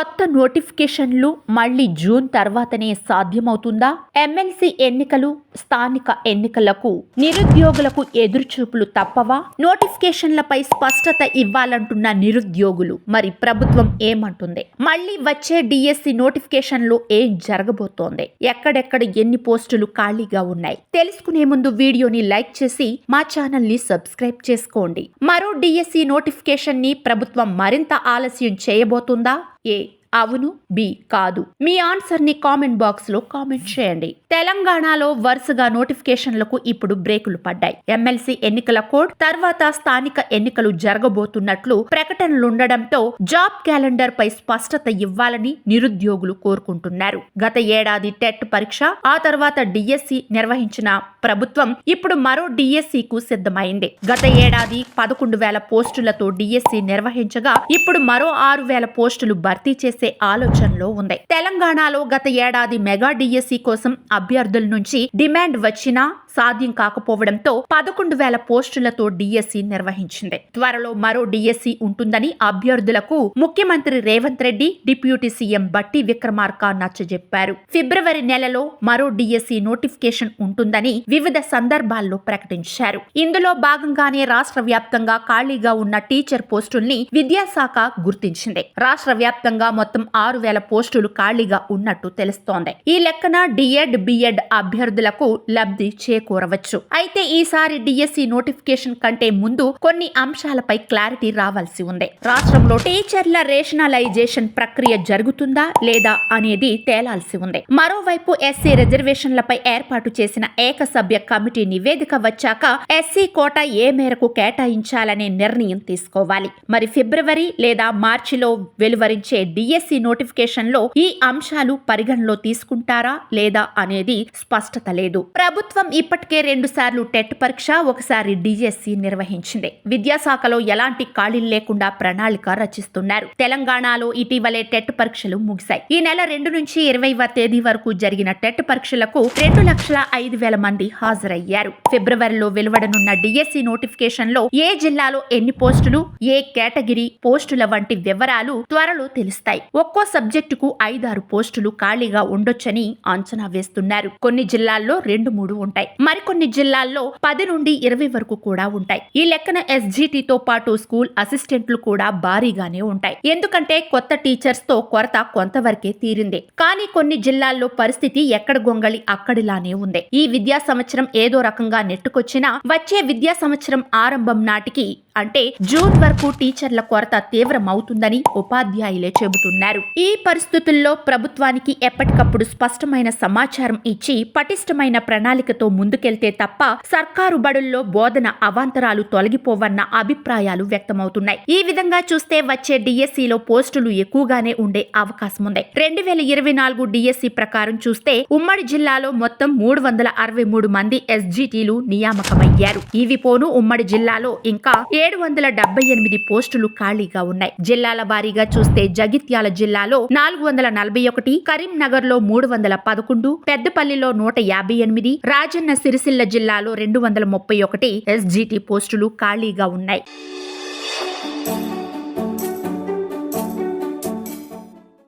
కొత్త నోటిఫికేషన్లు మళ్లీ జూన్ తర్వాతనే సాధ్యమవుతుందా? ఎమ్మెల్సీ ఎన్నికలు, స్థానిక ఎన్నికలకు నిరుద్యోగులకు ఎదురుచూపులు తప్పవా? నోటిఫికేషన్లపై స్పష్టత ఇవ్వాలంటున్న నిరుద్యోగులు మరి ప్రభుత్వం ఏమంటుంది? మళ్లీ వచ్చే డిఎస్సి నోటిఫికేషన్లో ఏం జరగబోతోంది? ఎక్కడెక్కడ ఎన్ని పోస్టులు ఖాళీగా ఉన్నాయి? తెలుసుకునే ముందు వీడియోని లైక్ చేసి మా ఛానల్ ని సబ్స్క్రైబ్ చేసుకోండి. మరో డిఎస్సి నోటిఫికేషన్ ని ప్రభుత్వం మరింత ఆలస్యం చేయబోతుందా? ఏ అవును, బి కాదు. మీ ఆన్సర్ ని కామెంట్ బాక్స్ లో కామెంట్ చేయండి. తెలంగాణలో వరుసగా నోటిఫికేషన్లకు ఇప్పుడు బ్రేకులు పడ్డాయి. ఎమ్మెల్సీ ఎన్నికల కోడ్ తర్వాత స్థానిక ఎన్నికలు జరగబోతున్నట్లు ప్రకటనలుండడంతో జాబ్ క్యాలెండర్ పై స్పష్టత ఇవ్వాలని నిరుద్యోగులు కోరుకుంటున్నారు. గత ఏడాది టెట్ పరీక్ష, ఆ తర్వాత డిఎస్సి నిర్వహించిన ప్రభుత్వం ఇప్పుడు మరో డిఎస్సికు సిద్ధమైంది. గత ఏడాది 11,000 పోస్టులతో డిఎస్సి నిర్వహించగా ఇప్పుడు మరో 6,000 పోస్టులు భర్తీ చేసే ఆలోచనలో ఉంది. తెలంగాణలో గత ఏడాది మెగా డిఎస్సి కోసం అభ్యర్థుల నుంచి డిమాండ్ వచ్చినా సాధ్యం కాకపోవడంతో 11,000 పోస్టులతో డిఎస్సి నిర్వహించింది. త్వరలో మరో డిఎస్సి ఉంటుందని అభ్యర్థులకు ముఖ్యమంత్రి రేవంత్ రెడ్డి, డిప్యూటీ సీఎం బట్టి విక్రమార్క నచ్చజెప్పారు. ఫిబ్రవరి నెలలో మరో డిఎస్సి నోటిఫికేషన్ ఉంటుందని వివిధ సందర్భాల్లో ప్రకటించారు. ఇందులో భాగంగానే రాష్ట్ర వ్యాప్తంగా ఖాళీగా ఉన్న టీచర్ పోస్టుల్ని విద్యాశాఖ గుర్తించింది. రాష్ట్ర వ్యాప్తంగా మొత్తం 6,000 పోస్టులు ఖాళీగా ఉన్నట్టు తెలుస్తోంది. ఈ లెక్కన డిఎడ్, బిఎడ్ అభ్యర్థులకు లబ్ధి చేకూరవచ్చు. అయితే ఈసారి డిఎస్సి నోటిఫికేషన్ కంటే ముందు కొన్ని అంశాలపై క్లారిటీ రావాల్సి ఉంది. రాష్ట్రంలో టీచర్ల రేషనలైజేషన్ ప్రక్రియ జరుగుతుందా లేదా అనేది తేలాల్సి ఉంది. మరోవైపు ఎస్సీ రిజర్వేషన్లపై ఏర్పాటు చేసిన ఏకసభ్య కమిటీ నివేదిక వచ్చాక ఎస్సీ కోటా ఏ మేరకు కేటాయించాలనే నిర్ణయం తీసుకోవాలి. మరి ఫిబ్రవరి లేదా మార్చిలో వెలువరించే డిఎస్సి నోటిఫికేషన్ లో ఈ అంశాలు పరిగణలో తీసుకుంటారా లేదా అనేది స్పష్టత లేదు. ప్రభుత్వం ఇప్పటికే 2 సార్లు టెట్ పరీక్ష, ఒకసారి డిఎస్సి నిర్వహించింది. విద్యాశాఖలో ఎలాంటి ఖాళీలు లేకుండా ప్రణాళిక రచిస్తున్నారు. తెలంగాణలో ఇటీవలే టెట్ పరీక్షలు ముగిశాయి. ఈ నెల 2 నుంచి 20వ తేదీ వరకు జరిగిన టెట్ పరీక్షలకు 2,05,000 మంది హాజరయ్యారు. ఫిబ్రవరిలో వెలువడనున్న డిఎస్సి నోటిఫికేషన్ లో ఏ జిల్లాలో ఎన్ని పోస్టులు, ఏ కేటగిరీ పోస్టుల వంటి వివరాలు త్వరలో తెలుస్తాయి. ఒక్కో సబ్జెక్టుకు 5-6 పోస్టులు ఖాళీగా ఉండొచ్చని అంచనా వేస్తున్నారు. కొన్ని జిల్లాల్లో 2-3 ఉంటాయి. మరికొన్ని జిల్లాల్లో 10 నుండి 20 వరకు కూడా ఉంటాయి. ఈ లెక్కన ఎస్జిటితో పాటు స్కూల్ అసిస్టెంట్లు కూడా భారీగానే ఉంటాయి. ఎందుకంటే కొత్త టీచర్స్ తో కొరత కొంతవరకే తీరింది. కానీ కొన్ని జిల్లాల్లో పరిస్థితి ఎక్కడ గొంగళి అక్కడిలానే ఉంది. ఈ విద్యా సంవత్సరం ఏదో రకంగా నెట్టుకొచ్చినా వచ్చే విద్యా సంవత్సరం ఆరంభం నాటికి అంటే జూన్ వరకు టీచర్ల కొరత తీవ్రమవుతుందని ఉపాధ్యాయులే చెబుతున్నారు. ఈ పరిస్థితుల్లో ప్రభుత్వానికి ఎప్పటికప్పుడు స్పష్టమైన సమాచారం ఇచ్చి పటిష్టమైన ప్రణాళికతో ముందుకెళ్తే తప్ప సర్కారు బడుల్లో బోధన అవాంతరాలు తొలగిపోవన్న అభిప్రాయాలు వ్యక్తమవుతున్నాయి. ఈ విధంగా చూస్తే వచ్చే డిఎస్సిలో పోస్టులు ఎక్కువగానే ఉండే అవకాశం ఉంది. 2024 డిఎస్సి ప్రకారం చూస్తే ఉమ్మడి జిల్లాలో మొత్తం 363 మంది ఎస్జిటిలు నియామకమయ్యారు. ఇవి పోను ఉమ్మడి జిల్లాలో ఇంకా 778 పోస్టులు ఖాళీగా ఉన్నాయి. జిల్లాల వారీగా చూస్తే జగిత్యాల జిల్లాలో 441, కరీంనగర్ లో 311, పెద్దపల్లిలో 158, రాజన్న సిరిసిల్ల జిల్లాలో 231 ఎస్జిటి పోస్టులు ఖాళీగా ఉన్నాయి.